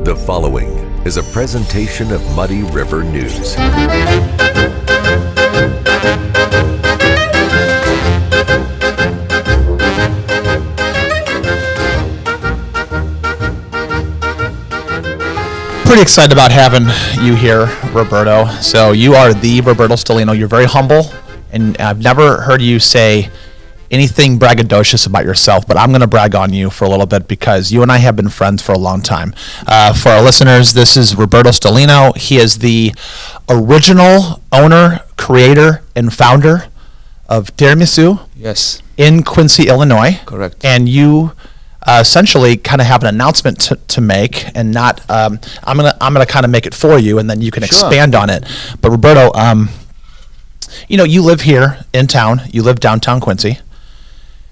The following is a presentation of Muddy River News. Pretty excited about having you here, Roberto. So you are the Roberto Stellino. You're very humble, and I've never heard you say anything braggadocious about yourself, but I'm going to brag on you for a little bit because you and I have been friends for a long time. For our listeners, this is Roberto Stellino. He is the original owner, creator, and founder of Tiramisu. Yes. In Quincy, Illinois. Correct. And you essentially kind of have an announcement to make, and not I'm gonna kind of make it for you, and then you can expand on it. But Roberto, you live here in town. You live downtown Quincy.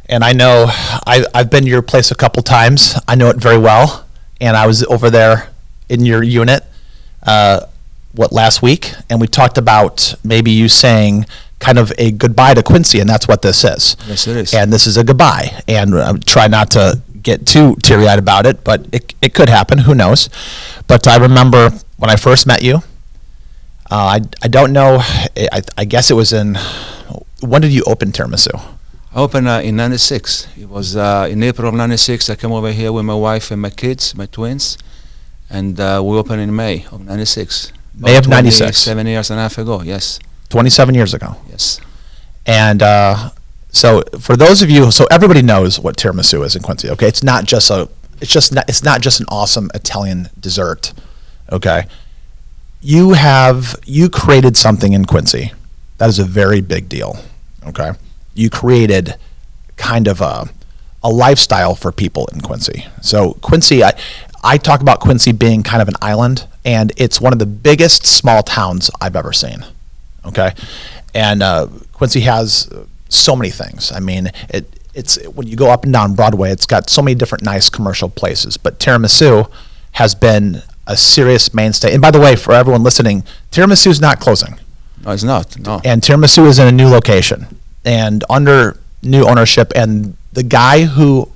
And I know I've been to your place a couple times. I know it very well. And I was over there in your unit, last week? And we talked about maybe you saying kind of a goodbye to Quincy, and that's what this is. Yes, it is. And this is a goodbye. And try not to get too teary-eyed about it, but it could happen. Who knows? But I remember when I first met you, I don't know, I guess it was when did you open Tiramisu? I opened in 96. It was in April of 96. I came over here with my wife and my kids, my twins, and we opened in May of 96. May of 96. 7 years and a half ago, yes. 27 years ago. Yes. And so for those of you, so everybody knows what tiramisu is in Quincy, okay? It's not just an awesome Italian dessert, okay? You created something in Quincy that is a very big deal, okay? You created kind of a lifestyle for people in Quincy. So Quincy, I talk about Quincy being kind of an island, and it's one of the biggest small towns I've ever seen, okay? And Quincy has so many things. I mean, it's when you go up and down Broadway, it's got so many different nice commercial places, but Tiramisu has been a serious mainstay. And by the way, for everyone listening, Tiramisu is not closing. No, it's not, no. And Tiramisu is in a new location and under new ownership, and the guy who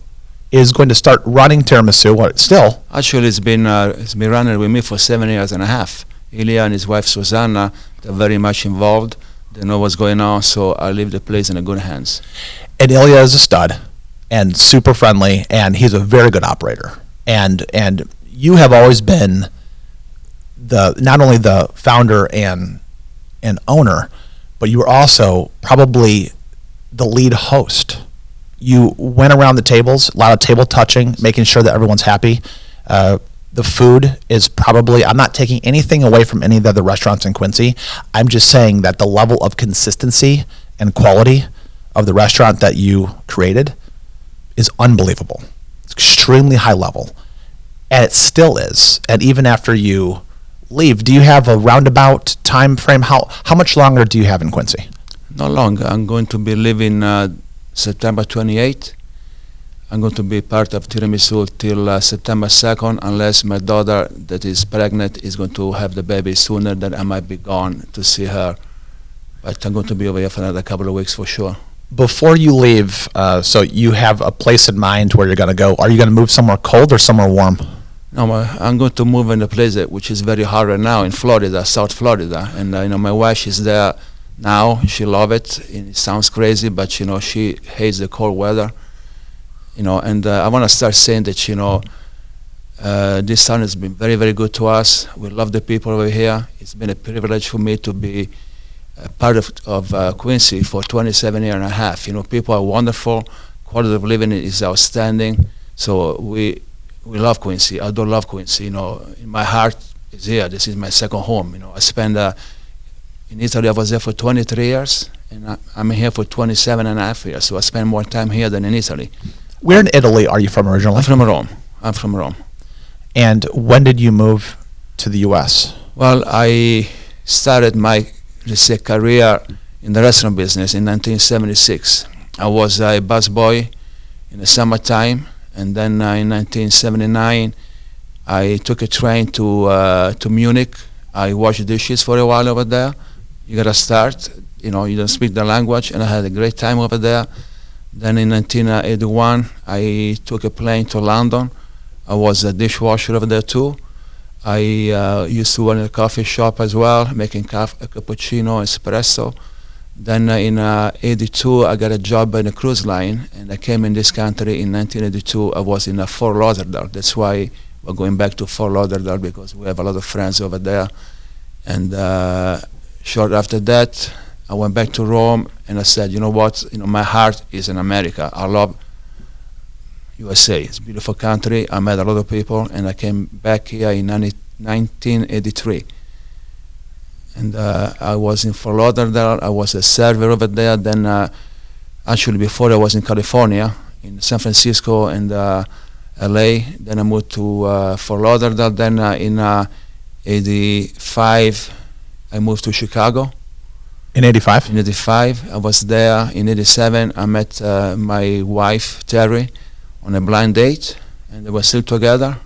is going to start running Tiramisu, still? Actually, it's been running with me for 7 years and a half. Ilya and his wife Susanna, they're very much involved. They know what's going on, so I leave the place in good hands. And Ilya is a stud and super friendly, and he's a very good operator. And you have always been not only the founder and owner, but you were also probably the lead host. You went around the tables, a lot of table touching, making sure that everyone's happy. The food is probably, I'm not taking anything away from any of the other restaurants in Quincy. I'm just saying that the level of consistency and quality of the restaurant that you created is unbelievable. It's extremely high level. And it still is. And even after you leave, do you have a roundabout time frame? How much longer do you have in Quincy? Not long. I'm going to be leaving September 28th. I'm going to be part of Tiramisu till September 2nd, unless my daughter that is pregnant is going to have the baby sooner, then I might be gone to see her. But I'm going to be over here for another couple of weeks for sure. Before you leave, so you have a place in mind where you're going to go. Are you going to move somewhere cold or somewhere warm? No, I'm going to move in a place which is very hot right now in Florida, South Florida. And my wife is there now. She loves it. It sounds crazy, but she hates the cold weather. And I want to start saying that this town has been very, very good to us. We love the people over here. It's been a privilege for me to be a part of Quincy for 27 years and a half. People are wonderful. Quality of living is outstanding. So we love Quincy. I do love Quincy. In my heart is here. This is my second home. I spent in Italy. I was there for 23 years, and I'm here for 27 and a half years. So I spend more time here than in Italy. Where in Italy are you from originally? I'm from Rome. And when did you move to the U.S.? Well, I started my career in the restaurant business in 1976. I was a busboy in the summertime, and then in 1979, I took a train to Munich. I washed dishes for a while over there. You gotta start, you don't speak the language, and I had a great time over there. Then in 1981, I took a plane to London. I was a dishwasher over there too. I used to run a coffee shop as well, making cappuccino, espresso. Then in '82, I got a job in a cruise line, and I came in this country in 1982. I was in Fort Lauderdale. That's why we're going back to Fort Lauderdale, because we have a lot of friends over there. And short after that, I went back to Rome, and I said, you know what? My heart is in America. I love USA. It's a beautiful country. I met a lot of people, and I came back here in 1983. And I was in Fort Lauderdale. I was a server over there. Then, actually, before I was in California, in San Francisco and LA. Then I moved to Fort Lauderdale. Then in '85, I moved to Chicago. In '85? In '85, I was there. In '87, I met my wife, Terri, on a blind date, and they were still together.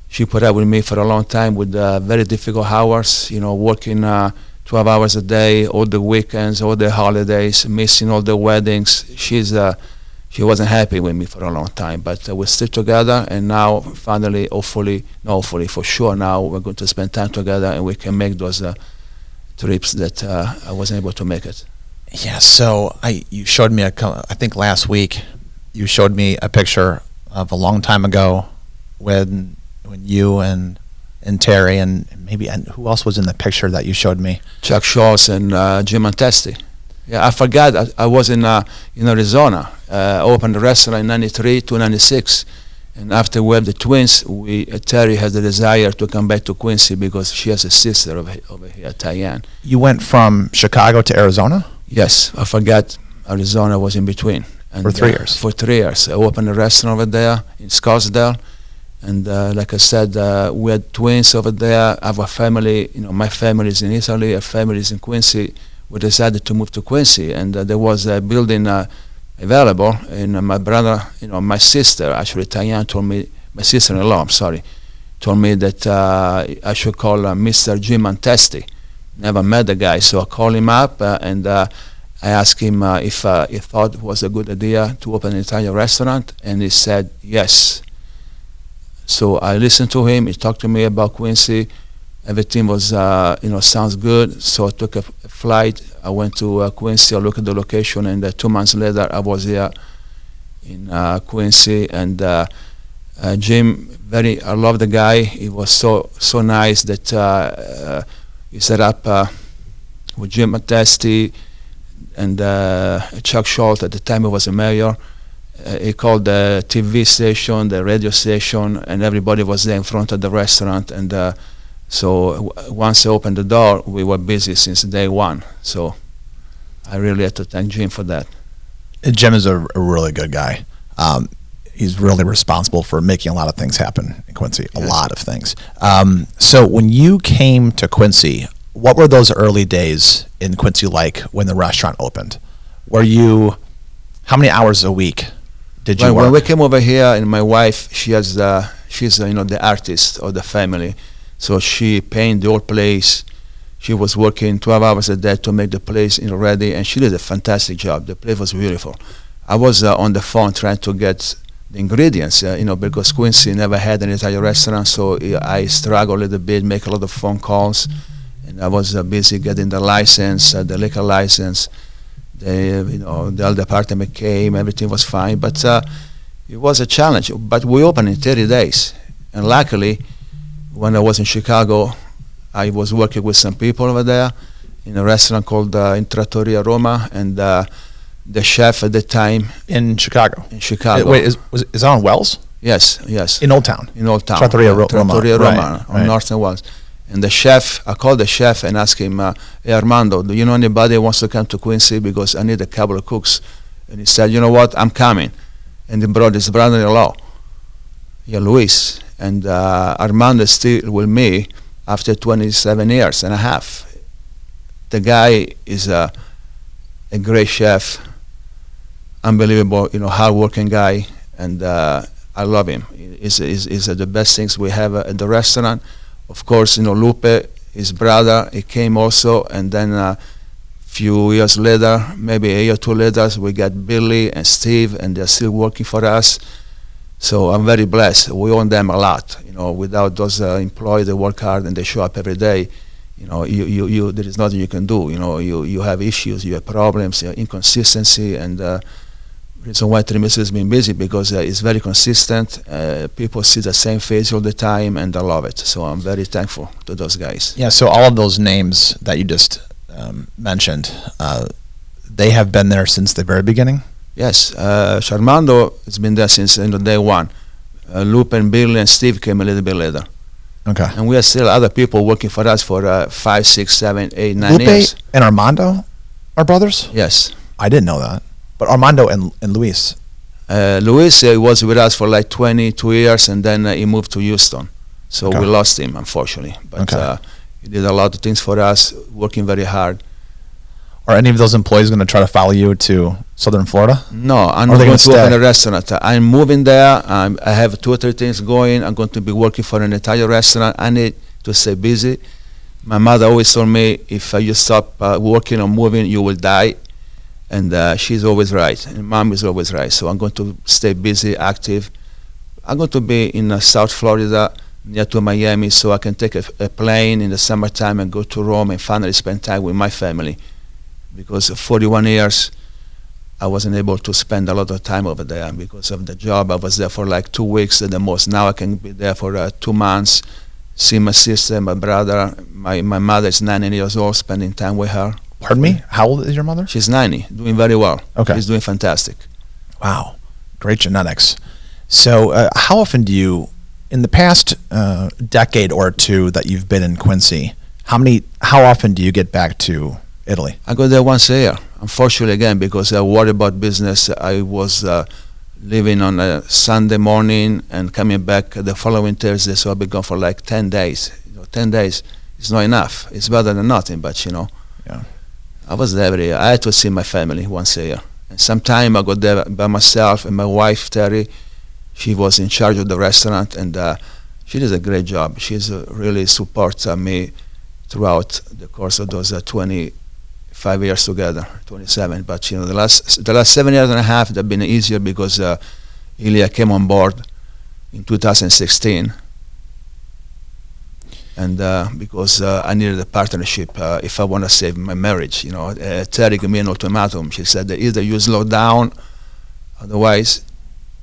She put up with me for a long time with very difficult hours, working 12 hours a day, all the weekends, all the holidays, missing all the weddings. She wasn't happy with me for a long time, but we're still together, and now finally, hopefully, for sure, now we're going to spend time together, and we can make those trips that I wasn't able to make it. Yeah, so you showed me, I think last week, you showed me a picture of a long time ago when you and Terri and who else was in the picture that you showed me? Chuck Schultz and Jim Antesti. Yeah, I forgot. I was in Arizona. Opened the restaurant in '93 to '96, and after we had the twins, Terri had the desire to come back to Quincy because she has a sister over here, Diane. You went from Chicago to Arizona? Yes, I forgot. Arizona was in between. And, for 3 years. For 3 years, I opened a restaurant over there in Scottsdale. And like I said, we had twins over there. Our family, my family is in Italy, our family is in Quincy. We decided to move to Quincy, and there was a building available. And my brother, my sister, actually, Diane told me, my sister-in-law, I'm sorry, told me that I should call Mr. Jim Antesti. Never met the guy, so I called him up and I asked him if he thought it was a good idea to open an Italian restaurant, and he said yes. So I listened to him. He talked to me about Quincy. Everything was, sounds good. So I took a flight. I went to Quincy. I looked at the location, and 2 months later, I was here in Quincy. And Jim, I love the guy. He was so nice that he set up with Jim Antesti and Chuck Schultz. At the time, he was a mayor. He called the TV station, the radio station, and everybody was there in front of the restaurant. And so once I opened the door, we were busy since day one. So I really had to thank Jim for that. Jim is a really good guy. He's really responsible for making a lot of things happen in Quincy, a lot of things. So when you came to Quincy, what were those early days in Quincy like when the restaurant opened? How many hours a week did you work? When we came over here, and my wife, she's the artist of the family, so she painted the whole place. She was working 12 hours a day to make the place ready, and she did a fantastic job. The place was beautiful. I was on the phone trying to get the ingredients, because Quincy never had an Italian restaurant, so I struggled a little bit, make a lot of phone calls, and I was busy getting the license, the liquor license. The health department came, everything was fine, but it was a challenge. But we opened in 30 days, and luckily, when I was in Chicago, I was working with some people over there in a restaurant called in Trattoria Roma, and the chef at the time in Chicago. Wait, is it on Wells? Yes. In Old Town. Trattoria Roma right. on Northern Wells. And the chef, I called the chef and asked him, hey Armando, do you know anybody who wants to come to Quincy because I need a couple of cooks? And he said, you know what, I'm coming. And he brought his brother-in-law, Luis. And Armando is still with me after 27 years and a half. The guy is a great chef, unbelievable, hard-working guy, and I love him. He's the best things we have at the restaurant. Of course, Lupe, his brother, he came also, and then a few years later, maybe a year or two later, we got Billy and Steve, and they're still working for us. So I'm very blessed. We own them a lot. Without those employees, they work hard and they show up every day. You there is nothing you can do. You have issues, you have problems, inconsistency, and reason why Tiramisu has been busy because it's very consistent. People see the same face all the time, and they love it. So I'm very thankful to those guys. Yeah. So all of those names that you just mentioned, they have been there since the very beginning. Yes, Charmando has been there since day one. Lupe and Billy and Steve came a little bit later. Okay. And we have still other people working for us for 5, 6, 7, 8, 9 Lupe years. and Armando are brothers? Yes. I didn't know that. But Armando and Luis. Luis was with us for like 22 years, and then he moved to Houston. So Okay. we lost him, unfortunately. But Okay. he did a lot of things for us, working very hard. Are any of those employees going to try to follow you to Southern Florida? No, I'm Or are not they going gonna to work in stay? a restaurant. I'm moving there. I have 2 or 3 things going. I'm going to be working for an Italian restaurant. I need to stay busy. My mother always told me, if you stop working or moving, you will die. And she's always right. And mom is always right. So I'm going to stay busy, active. I'm going to be in South Florida, near to Miami, so I can take a plane in the summertime and go to Rome and finally spend time with my family. Because 41 years, I wasn't able to spend a lot of time over there because of the job. I was there for like 2 weeks at the most. Now I can be there for 2 months, see my sister, my brother. My mother is 90 years old, spending time with her. Pardon me? How old is your mother? She's 90, doing very well. Okay. She's doing fantastic. Wow. Great genetics. So how often do you, in the past decade or two that you've been in Quincy, how often do you get back to Italy? I go there once a year. Unfortunately, again, because I worry about business, I was leaving on a Sunday morning and coming back the following Thursday, so I'll be gone for like 10 days. 10 days is not enough. It's better than nothing, but Yeah. I was there every year. I had to see my family once a year. And sometime I go there by myself, and my wife, Terri, she was in charge of the restaurant, and she did a great job. She's really supports me throughout the course of those 25 years together, 27. But the last 7 years and a half, they've been easier because Ilya came on board in 2016. And because I needed a partnership if I want to save my marriage. Terri gave me an ultimatum. She said that either you slow down, otherwise,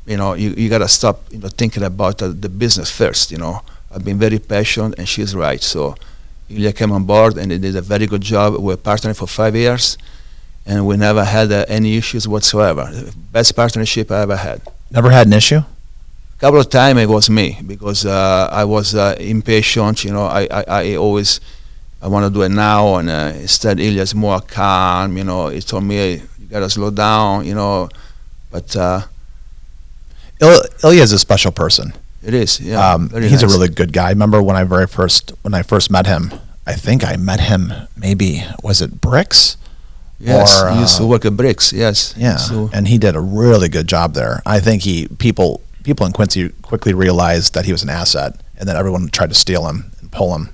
you got to stop thinking about the business first. I've been very patient, and she's right. So Ilya came on board, and he did a very good job. We're partnering for 5 years, and we never had any issues whatsoever. Best partnership I ever had. Never had an issue? Couple of times it was me because I was impatient. I always want to do it now, and instead Ilya's more calm. He told me, hey, you gotta slow down. But Ilya is a special person. it is. Yeah, very He's nice. a really good guy. I remember when I first met him. I think I met him maybe, was it Bricks? Yes, Or, he used to work at Bricks. Yes. Yeah, So, and he did a really good job there. I think people in Quincy quickly realized that he was an asset, and then everyone tried to steal him and pull him,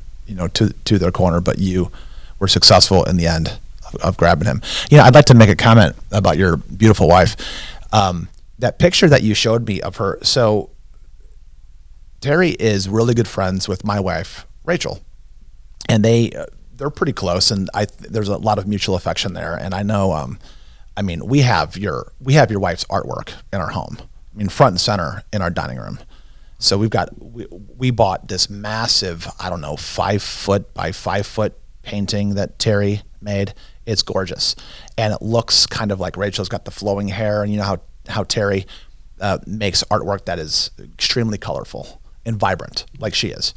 to their corner. But you were successful in the end of grabbing him. I'd like to make a comment about your beautiful wife. That picture that you showed me of her. So Terri is really good friends with my wife, Rachel, and they're pretty close, and there's a lot of mutual affection there. And I know, we have your wife's artwork in our home. Front and center in our dining room. So we bought this massive, 5 foot by 5 foot painting that Terri made. It's gorgeous, and it looks kind of like Rachel's got the flowing hair, and how Terri makes artwork that is extremely colorful and vibrant, like she is.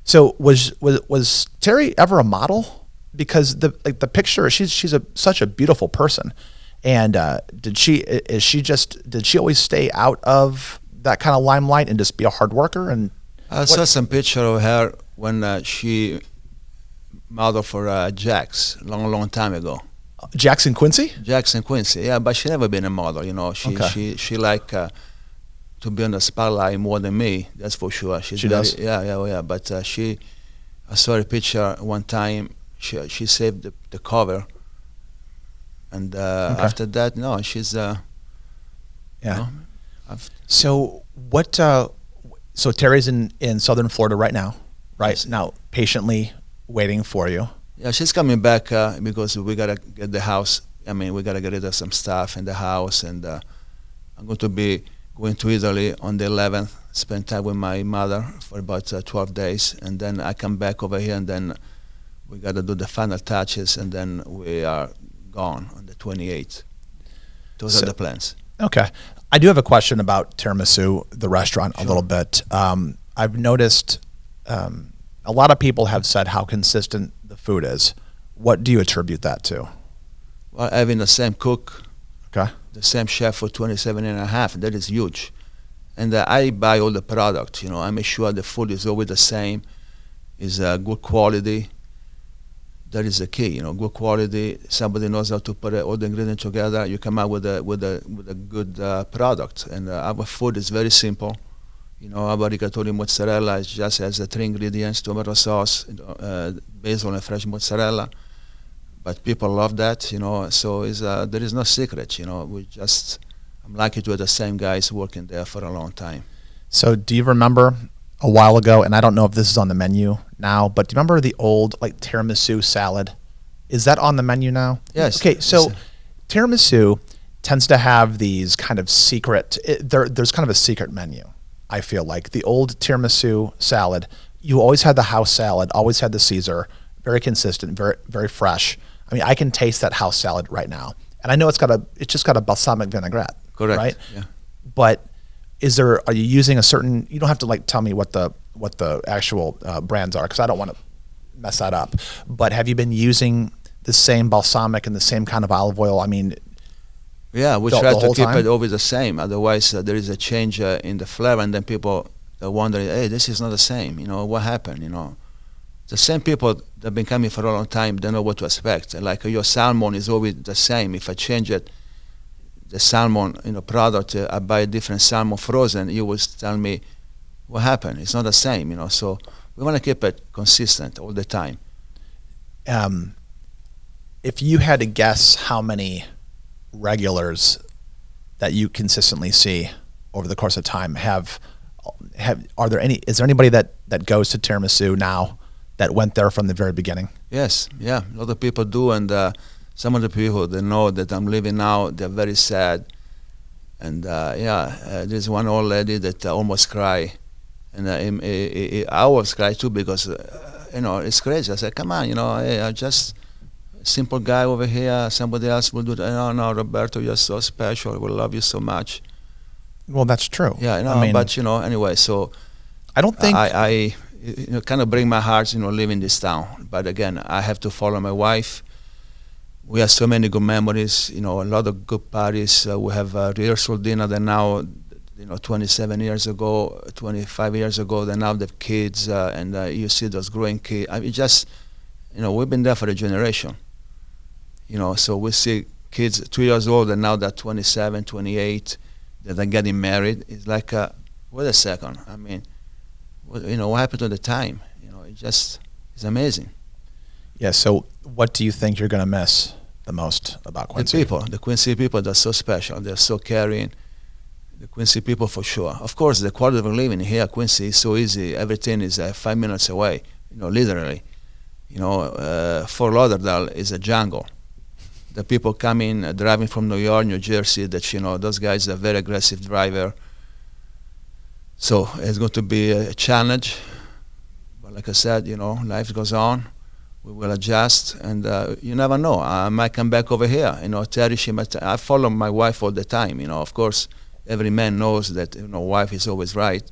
So was Terri ever a model? Because the picture, she's such a beautiful person. And did she always stay out of that kind of limelight and just be a hard worker? And I saw some picture of her when she modeled for Jax long time ago. Jackson Quincy? Jackson Quincy, yeah, but she never been a model. She like to be on the spotlight more than me. That's for sure. She does? Yeah. But I saw a picture one time. She saved the cover. And after that, no, she's. Yeah. So what? So Terry's in southern Florida right now, right? Yes. Now, patiently waiting for you. Yeah, she's coming back because we gotta get the house. I mean, we gotta get rid of some stuff in the house, and I'm going to be going to Italy on the 11th. Spend time with my mother for about 12 days, and then I come back over here, and then we gotta do the final touches, and then we are gone on the 28th. Those are the plans. Okay. I do have a question about Tiramisu, the restaurant, a little bit. I've noticed a lot of people have said how consistent the food is. What do you attribute that to? Well, having the same cook, Okay. the same chef for 27 and a half, that is huge. And I buy all the product, I make sure the food is always the same, is good quality. That is the key, good quality. Somebody knows how to put all the ingredients together. You come out with a good product. And our food is very simple. Our rigatoni mozzarella just has the 3 ingredients: tomato sauce, basil, and fresh mozzarella. But people love that, So there is no secret, I'm lucky to have the same guys working there for a long time. So do you remember a while ago, and I don't know if this is on the menu now, but do you remember the old tiramisu salad? Is that on the menu now? Yes. Okay, so tiramisu tends to have these kind of secret, there's kind of a secret menu, I feel like. The old tiramisu salad, you always had the house salad, always had the Caesar, very consistent, very, very fresh. I mean, I can taste that house salad right now. And I know it's just got a balsamic vinaigrette. Correct. Right? Yeah. But are you using a certain, you don't have to tell me what the actual brands are, because I don't want to mess that up. But have you been using the same balsamic and the same kind of olive oil? I mean, yeah, we the try to whole keep time? it always the same. Otherwise, there is a change in the flavor, and then people are wondering, hey, this is not the same. What happened? The same people that have been coming for a long time, they know what to expect. Like your salmon is always the same. If I change it, the salmon product, I buy a different salmon frozen, you will tell me what happened. It's not the same, So we want to keep it consistent all the time. If you had to guess how many regulars that you consistently see over the course of time is there anybody that goes to Tiramisu now that went there from the very beginning? Yes, yeah, a lot of people do, and some of the people, they know that I'm living now, they're very sad. And there's one old lady that almost cry. And I always cry too, because, it's crazy. I said, come on, hey, I'm just a simple guy over here. Somebody else will do that. No, Roberto, you're so special. We love you so much. Well, that's true. Yeah, but, anyway, so I don't think... I kind of break my heart, living this town. But again, I have to follow my wife. We have so many good memories, a lot of good parties. We have a rehearsal dinner that now, 27 years ago, 25 years ago, they now have kids, and you see those growing kids. I mean, we've been there for a generation. So we see kids 2 years old, and now they're 27, 28, that are getting married. It's like, wait a second. I mean, what happened to the time? It's amazing. Yeah, so what do you think you're going to miss the most about Quincy? The Quincy people, they're so special. They're so caring. The Quincy people, for sure. Of course, the quality of living here, Quincy, is so easy. Everything is 5 minutes away, literally. Fort Lauderdale is a jungle. The people coming, driving from New York, New Jersey, that, those guys are very aggressive driver. So it's going to be a challenge. But like I said, life goes on. We will adjust, and you never know. I might come back over here. Terri, I follow my wife all the time. Of course, every man knows that wife is always right.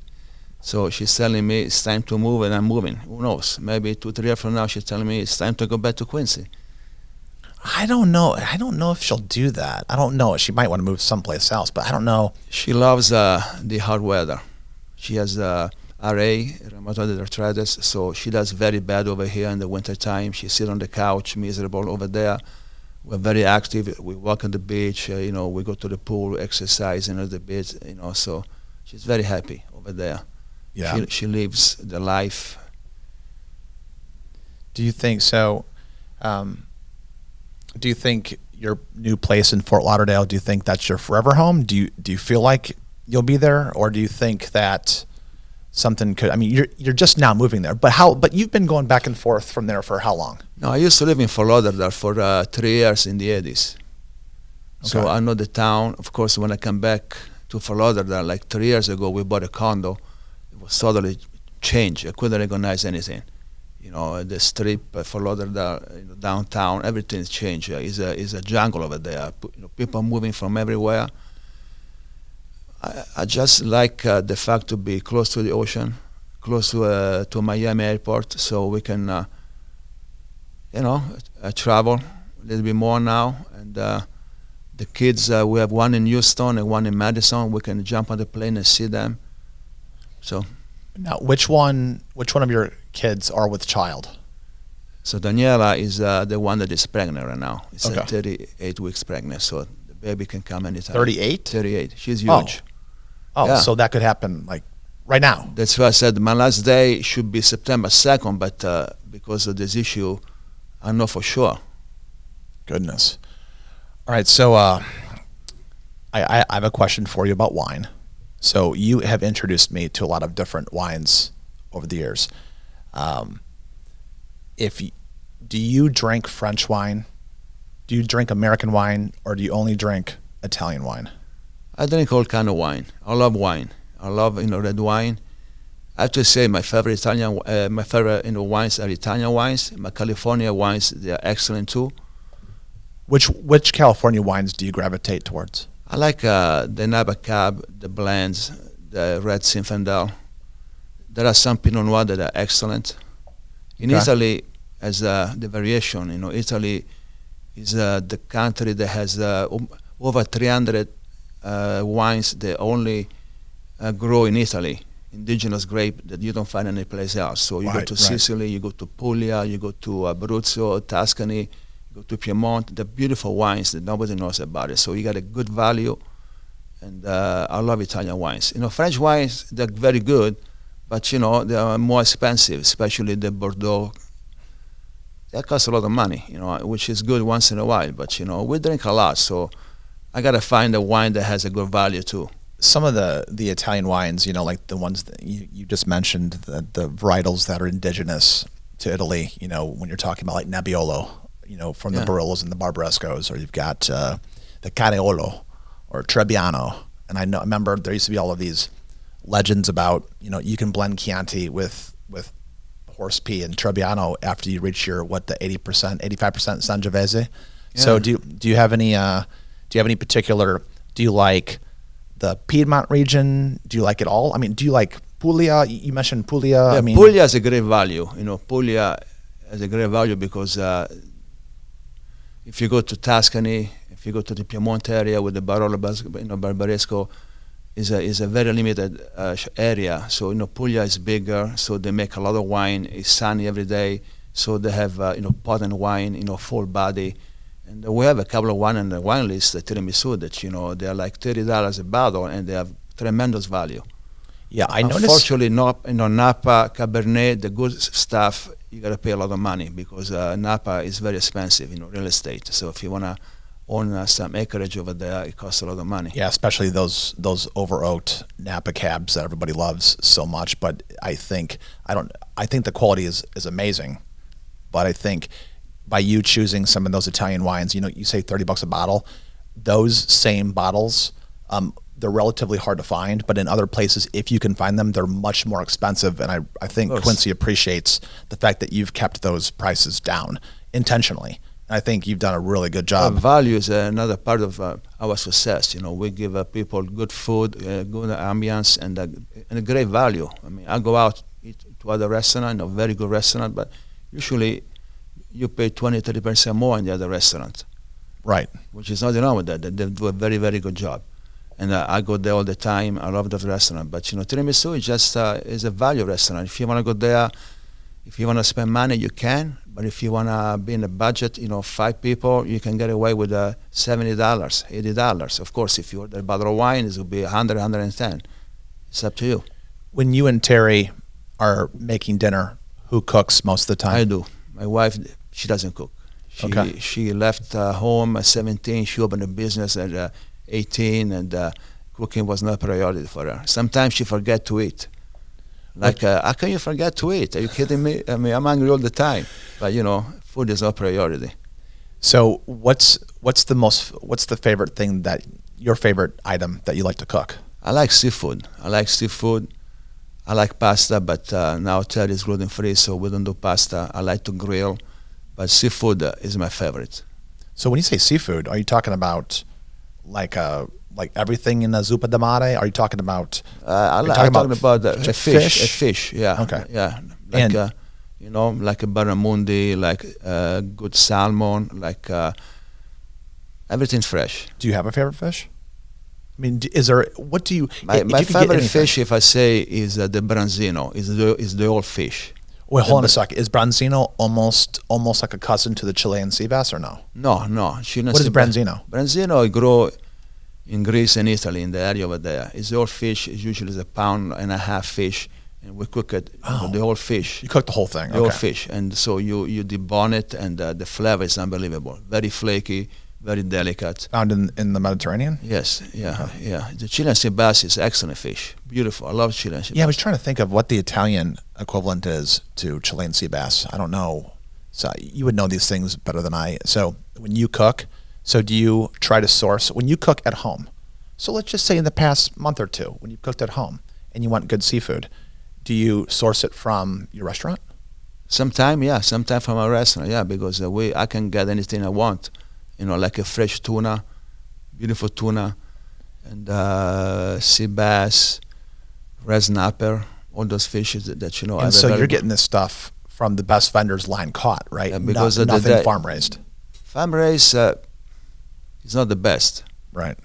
So she's telling me it's time to move, and I'm moving. Who knows? Maybe 2-3 years from now, she's telling me it's time to go back to Quincy. I don't know. I don't know if she'll do that. I don't know. She might want to move someplace else, but I don't know. She loves the hot weather. She has RA, rheumatoid arthritis, so she does very bad over here in the wintertime. She sits on the couch, miserable over there. We're very active. We walk on the beach. We go to the pool, exercise at the beach. So she's very happy over there. Yeah. She lives the life. Do you think so? Do you think your new place in Fort Lauderdale, do you think that's your forever home? Do you feel like you'll be there, or do you think that something could? I mean, you're just now moving there, but how? But you've been going back and forth from there for how long? No, I used to live in Fort Lauderdale for 3 years in the 80s. So Okay. I know the town. Of course, when I come back to Fort Lauderdale, like 3 years ago, we bought a condo. It was totally changed. I couldn't recognize anything. You know, the strip for Lauderdale, downtown, everything's changed. It's a jungle over there. People moving from everywhere. I just like the fact to be close to the ocean, close to Miami airport, so we can, travel a little bit more now. And the kids, we have one in Houston and one in Madison. We can jump on the plane and see them. So. Now, which one of your kids are with child? So Daniela is the one that is pregnant right now. It's Okay. 38 weeks pregnant, so the baby can come anytime. 38? 38. She's huge. Oh, Yeah. so that could happen like right now. That's why I said my last day should be September 2nd, but because of this issue, I know for sure. Goodness. All right, so I have a question for you about wine. So you have introduced me to a lot of different wines over the years. Do you drink French wine? Do you drink American wine, or do you only drink Italian wine? I drink all kind of wine. I love wine. I love red wine. I have to say my favorite wines are Italian wines. My California wines, they are excellent too. Which California wines do you gravitate towards? I like the Napa Cab, the blends, the Red Zinfandel. There are some Pinot Noir that are excellent. In Okay. Italy, as the variation, Italy is the country that has over 300 wines that only grow in Italy, indigenous grape that you don't find anyplace else. So you go Right, to right. Sicily, you go to Puglia, you go to Abruzzo, Tuscany, go to Piedmont, the beautiful wines that nobody knows about it. So you got a good value, and I love Italian wines. French wines, they're very good, but they are more expensive, especially the Bordeaux. That costs a lot of money, which is good once in a while, but we drink a lot, so I gotta find a wine that has a good value too. Some of the Italian wines, like the ones that you just mentioned, the varietals that are indigenous to Italy, when you're talking about like Nebbiolo, from the Yeah. Barillas and the Barbarescos, or you've got the Cariolo or Trebbiano. And I remember there used to be all of these legends about, you can blend Chianti with horse pea and Trebbiano after you reach your, the 80%, 85% Sangiovese. So Yeah. do you have any particular, do you like the Piedmont region? Do you like it all? I mean, do you like Puglia? You mentioned Puglia. Yeah, I mean, Puglia has a great value. Puglia has a great value because if you go to Tuscany, if you go to the Piedmont area with the Barolo, Barbaresco, is a very limited area. So Puglia is bigger, so they make a lot of wine. It's sunny every day, so they have potent wine, full body. And we have a couple of wine on the wine list, the Tiramisu, that they're like $30 a bottle, and they have tremendous value. yeah, I noticed. Unfortunately, Napa, Cabernet, the good stuff, you got to pay a lot of money because Napa is very expensive, real estate. So if you want to own some acreage over there, it costs a lot of money. Yeah, especially those over oaked Napa cabs that everybody loves so much. But I think the quality is amazing. But I think by you choosing some of those Italian wines, you say $30 a bottle. Those same bottles, they're relatively hard to find. But in other places, if you can find them, they're much more expensive. And I think Quincy appreciates the fact that you've kept those prices down intentionally. I think you've done a really good job. Value is another part of our success. We give people good food, good ambiance, and a great value. I mean, I go out eat to other restaurant, a very good restaurant, but usually you pay 20-30% more in the other restaurant. Right. Which is nothing wrong with that. They do a very, very good job. And I go there all the time. I love that restaurant. But, Tiramisu is just is a value restaurant. If you want to go there, if you want to spend money, you can. But if you want to be in a budget, 5 people, you can get away with $70, $80. Of course, if you order a bottle of wine, it will be $100, $110. It's up to you. When you and Terri are making dinner, who cooks most of the time? I do. My wife, she doesn't cook. She left home at 17. She opened a business at 18, and cooking was not a priority for her. Sometimes she forget to eat. Like, how can you forget to eat? Are you kidding me? I mean, I'm hungry all the time. But, you know, food is not priority. So what's the favorite thing your favorite item that you like to cook? I like seafood. I like pasta, but now Terri is gluten-free, so we don't do pasta. I like to grill, but seafood is my favorite. So when you say seafood, are you talking about like everything in a zuppa de mare? Are you talking about? I'm talking about a fish. Yeah. Okay. Yeah. Like you know, like a barramundi, like good salmon, like everything's fresh. Do you have a favorite fish? I mean, is there? What do you? My favorite fish, if I say, is the branzino. Is the old fish. Wait, hold on a second. Is branzino almost like a cousin to the Chilean sea bass, or no? No. What is branzino? Branzino grow in Greece and Italy, in the area over there. It's the old fish. It's usually a pound and a half fish, and we cook it. The whole fish. You cook the whole thing. The whole fish, and so you debone it, and the flavor is unbelievable. Very flaky, very delicate. Found in the Mediterranean? Yes, yeah. The Chilean sea bass is excellent fish. Beautiful. I love Chilean sea bass. Yeah, I was trying to think of what the Italian equivalent is to Chilean sea bass. I don't know. So you would know these things better than I. So when you cook, do you try to source, when you cook at home, so let's just say in the past month or two, when you cooked at home and you want good seafood, do you source it from your restaurant? Sometime from a restaurant, yeah, because I can get anything I want. You know, like a fresh tuna, beautiful tuna, and sea bass, red snapper, all those fishes that you know. And so you're getting this stuff from the best vendors line caught, right? Yeah, because nothing farm raised. Farm raised is not the best. Right.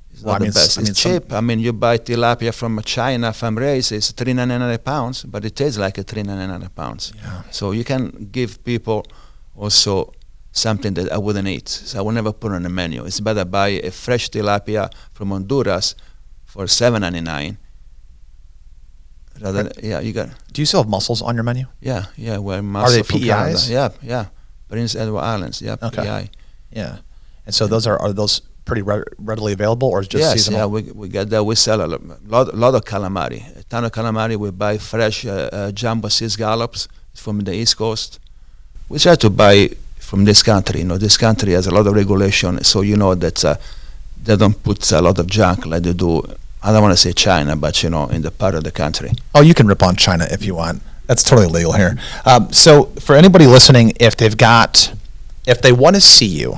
It's not the best. It's cheap. I mean, you buy tilapia from China, farm raised, it's $3.99 a pound, but it tastes like a $3.99 a pound. Yeah. So you can give people also something that I wouldn't eat. So I will never put on the menu. It's better buy a fresh tilapia from Honduras for $7.99. Rather, yeah, you got. Do you still have mussels on your menu? Yeah. Well, are they PEIs? Yeah. Prince Edward Islands. Yeah, okay. PEI. Yeah, and so those are those pretty readily available, or just seasonal? Yeah, we get that. We sell a lot of calamari. A ton of calamari. We buy fresh jumbo sea scallops from the East Coast. We try to buy from this country. You know, this country has a lot of regulation, so you know that they don't put a lot of junk like they do. I don't want to say China, but you know, in the part of the country. Oh, you can rip on China if you want. That's totally legal here. So for anybody listening, if they want to see you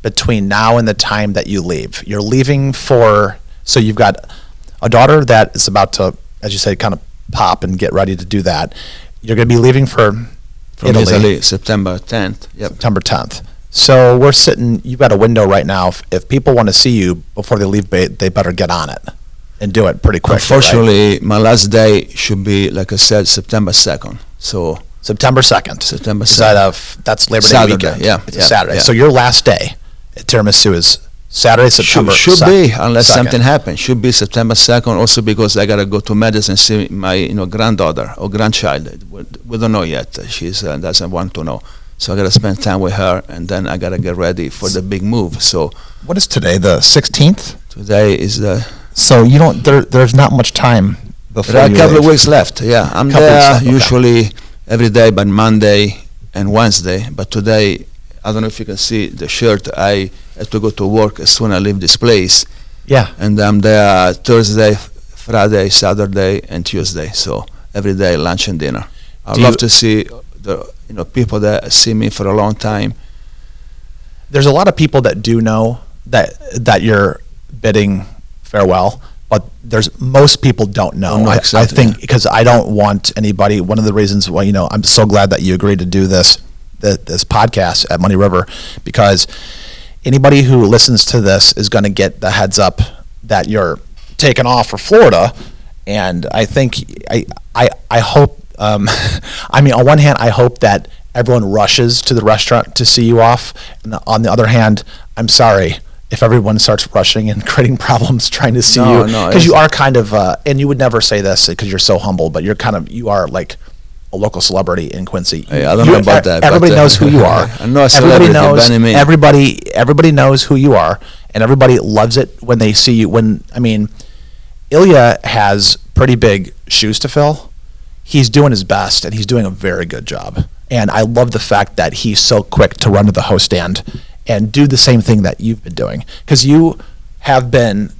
between now and the time that you leave, you're leaving so you've got a daughter that is about to, as you say, kind of pop and get ready to do that. You're going to be leaving from Italy, September 10th. Yep. September 10th. So you've got a window right now. If people want to see you before they leave, they better get on it and do it pretty quick. Unfortunately, right? My last day should be, like I said, September 2nd. So September 2nd. That's Labor Day weekend. Yeah, it's a Saturday. Yeah. So your last day at Tiramisu is Saturday, September 2nd. Should be, unless something happens. Should be September 2nd. Also because I gotta go to Medicine and see my granddaughter or grandchild. We don't know yet. She's doesn't want to know. So I gotta spend time with her, and then I gotta get ready for the big move. So what is today? The 16th. Today is the. So you don't. There's not much time before. There are a couple of weeks left. Yeah, I'm there usually every day, but Monday and Wednesday. But today, I don't know if you can see the shirt. I have to go to work as soon as I leave this place. Yeah. And I'm there Thursday, Friday, Saturday, and Tuesday. So every day, lunch and dinner. I'd love to see the people that see me for a long time. There's a lot of people that do know that you're bidding farewell, but most people don't know. Exactly. I think because I don't want anybody. One of the reasons why I'm so glad that you agreed to do this podcast at Money River, because anybody who listens to this is going to get the heads up that you're taking off for Florida, and I think I hope. I mean, on one hand, I hope that everyone rushes to the restaurant to see you off, and on the other hand, I'm sorry if everyone starts rushing and creating problems trying to see you, because you are kind of, and you would never say this because you're so humble, but you are like a local celebrity in Quincy. Hey, I don't know about that. Everybody knows who you are. I'm not a celebrity, but I mean. Everybody knows who you are, and everybody loves it when they see you. Ilya has pretty big shoes to fill. He's doing his best, and he's doing a very good job. And I love the fact that he's so quick to run to the host stand and do the same thing that you've been doing, because you have been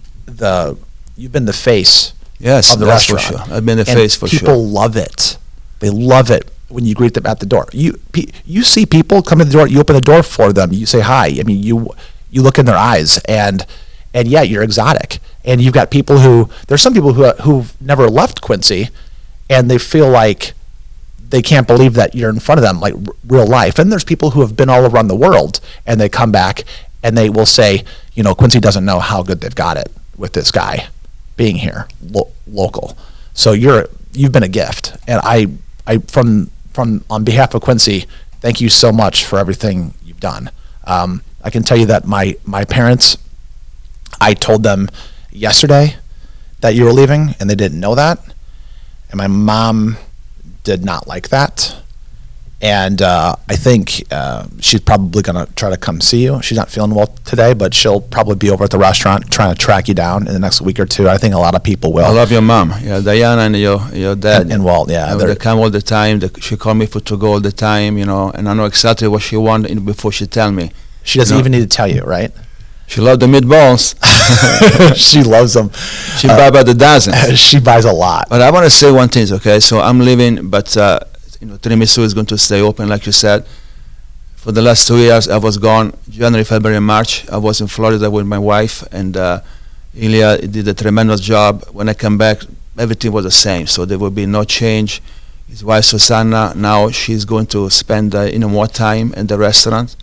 you've been the face of the restaurant. For sure. I've been the face for sure. People love it. They love it when you greet them at the door. You see people come to the door. You open the door for them. You say hi. I mean, you look in their eyes, and yeah, you're exotic. And you've got people there's some people who've never left Quincy, and they feel like they can't believe that you're in front of them, like real life. And there's people who have been all around the world, and they come back and they will say, Quincy doesn't know how good they've got it with this guy being here, local. So you've been a gift, and I from on behalf of Quincy, thank you so much for everything you've done. I can tell you that my parents, I told them yesterday that you were leaving, and they didn't know that, and my mom did not like that, and I think she's probably gonna try to come see you. She's not feeling well today, but she'll probably be over at the restaurant trying to track you down in the next week or two. I think a lot of people will. I love your mom, Diana, and your dad. And Walt, yeah. They come all the time. She call me for to go all the time, and I know exactly what she wants before she tell me. She doesn't even need to tell you, right? She loves the meatballs. She loves them. She buys by the dozens. She buys a lot. But I want to say one thing, okay? So I'm leaving, but Tiramisu is going to stay open, like you said. For the last 2 years, I was gone. January, February, March. I was in Florida with my wife, and Ilya did a tremendous job. When I come back, everything was the same, so there will be no change. His wife, Susanna, now she's going to spend more time in the restaurant.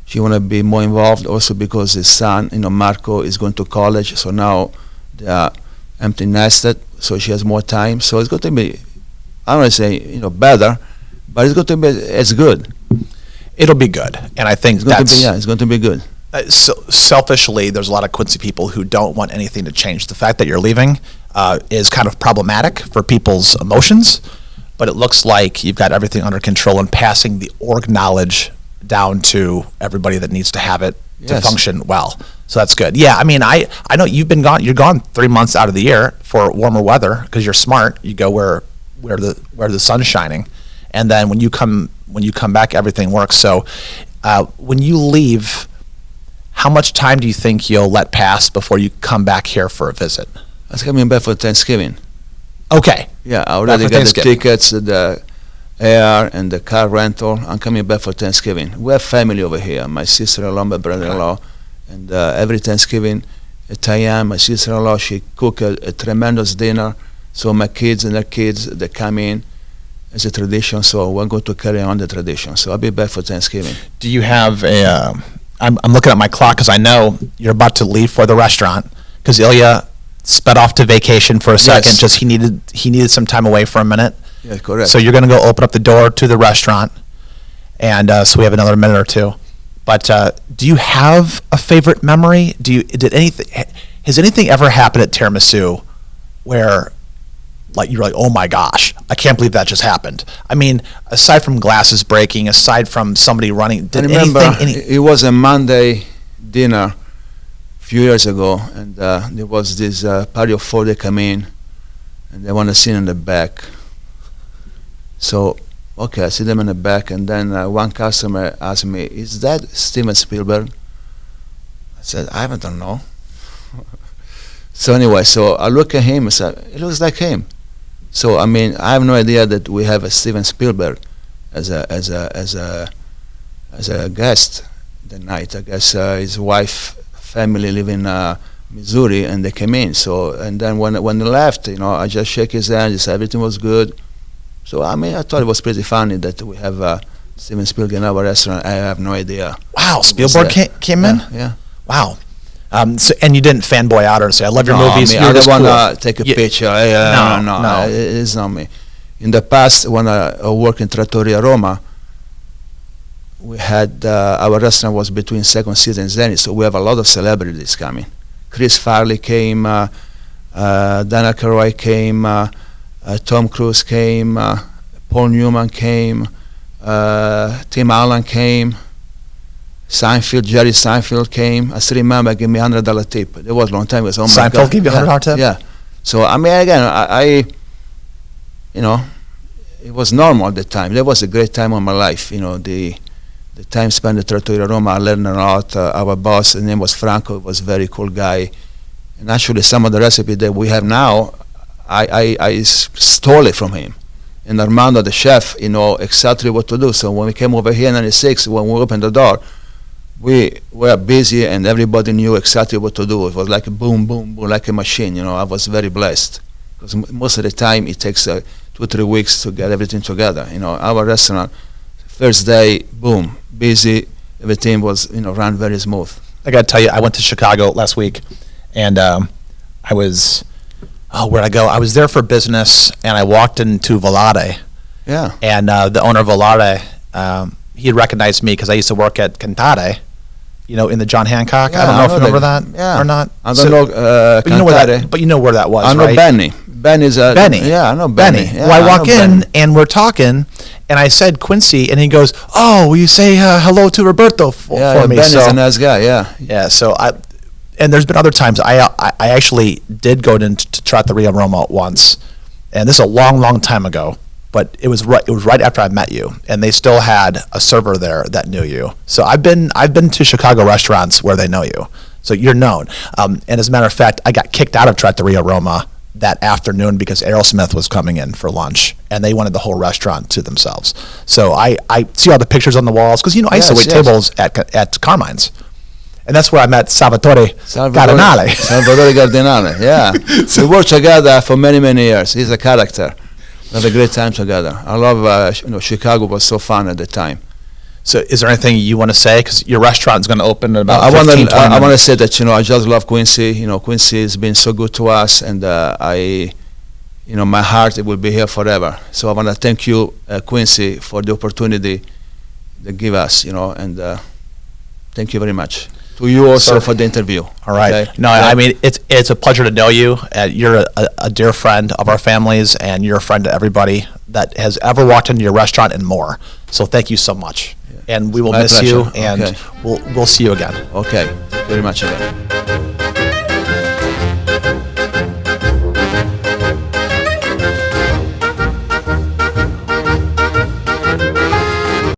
She want to be more involved also because his son, Marco, is going to college. So now they are empty nested. So she has more time. So it's going to be, I don't want to say, better, but it's going to be, it's good. It'll be good. And I think it's going to be good. So selfishly, there's a lot of Quincy people who don't want anything to change. The fact that you're leaving is kind of problematic for people's emotions, but it looks like you've got everything under control and passing the org knowledge down to everybody that needs to have it to function well. So that's good. Yeah, I mean, I know you've been gone. You're gone 3 months out of the year for warmer weather because you're smart. You go where the sun's shining, and then when you come back, everything works. So when you leave, how much time do you think you'll let pass before you come back here for a visit? I was coming back for Thanksgiving. Okay. Yeah, I already got the tickets, the air, and the car rental. I'm coming back for Thanksgiving. We have family over here. My sister-in-law, my brother-in-law, and every Thanksgiving at Tayam, my sister-in-law, she cook a tremendous dinner. So my kids and their kids, they come in as a tradition. So we're going to carry on the tradition. So I'll be back for Thanksgiving. Do you have a? I'm looking at my clock because I know you're about to leave for the restaurant because Ilya sped off to vacation for a second. Just he needed some time away for a minute. Yeah, correct. So you're going to go open up the door to the restaurant, and so we have another minute or two. But do you have a favorite memory? Has anything ever happened at Tiramisu where, like, you're like, oh my gosh, I can't believe that just happened? I mean, aside from glasses breaking, aside from somebody running, I remember it was a Monday dinner a few years ago, and there was this party of four. They come in, and they want to sit in the back. So, okay, I see them in the back, and then one customer asked me, "Is that Steven Spielberg?" I said, "I don't know." So anyway, so I look at him and said, "It looks like him." So I mean, I have no idea that we have a Steven Spielberg as a guest that night. I guess his wife, family live in Missouri, and they came in. So and then when they left, I just shake his hand. He said everything was good. So I mean, I thought it was pretty funny that we have Steven Spielberg in our restaurant. I have no idea. Wow, Spielberg came in? Yeah. Wow. So, and you didn't fanboy out or say, I love your movies. I don't want to take a picture. No. It's not me. In the past, when I worked in Trattoria Roma, we had, our restaurant was between Second City and Zenith, so we have a lot of celebrities coming. Chris Farley came, Dana Carroy came, Tom Cruise came, Paul Newman came, Tim Allen came, Jerry Seinfeld came. I still remember, gave me $100 tip. It was a long time ago. So, oh my Seinfeld God. gave you $100 tip? Yeah. So, I mean, again, I it was normal at the time. That was a great time of my life. The time spent at Trattoria Roma, I learned a lot. Our boss, his name was Franco, was a very cool guy. And actually, some of the recipe that we have now, I stole it from him. And Armando, the chef, exactly what to do. So when we came over here in '96, when we opened the door, we were busy and everybody knew exactly what to do. It was like a boom, boom, boom, like a machine. I was very blessed because most of the time it takes 2 or 3 weeks to get everything together. Our restaurant, first day, boom, busy, everything was ran very smooth. I got to tell you, I went to Chicago last week, and I was, where'd I go? I was there for business, and I walked into Volare. Yeah. And the owner of Volare, he had recognized me because I used to work at Cantare, in the John Hancock. Yeah, I don't know if you remember that yeah. or not. I don't know but you know where that. But you know where that was, I know right? Benny. Benny's Benny. Yeah, I know Benny. Yeah, well, I walk in Benny. and we're talking, and I said Quincy, and he goes, "Oh, will you say hello to Roberto for me?" Benny's a nice guy. Yeah. Yeah. So and there's been other times I actually did go into Trattoria Roma once, and this is a long, long time ago. But it was right after I met you, and they still had a server there that knew you. So I've been to Chicago restaurants where they know you, so you're known. And as a matter of fact, I got kicked out of Trattoria Roma that afternoon because Aerosmith was coming in for lunch, and they wanted the whole restaurant to themselves. So I see all the pictures on the walls because I used to wait tables at Carmine's, and that's where I met Salvatore Cardinale. Salvatore Cardinale, yeah. We worked together for many, many years. He's a character. We had a great time together. I love, Chicago was so fun at the time. So is there anything you want to say? Because your restaurant is going to open in about I 15, 20 I want to minutes. say that, I just love Quincy. Quincy has been so good to us, and my heart, it will be here forever. So I want to thank you, Quincy, for the opportunity they give us, and thank you very much. To you also for the interview. All right. Okay? No, I mean, it's a pleasure to know you. You're a dear friend of our families, and you're a friend to everybody that has ever walked into your restaurant and more. So thank you so much. Yeah. And we will miss pleasure. you, and we'll see you again. Okay. Thank you very much again.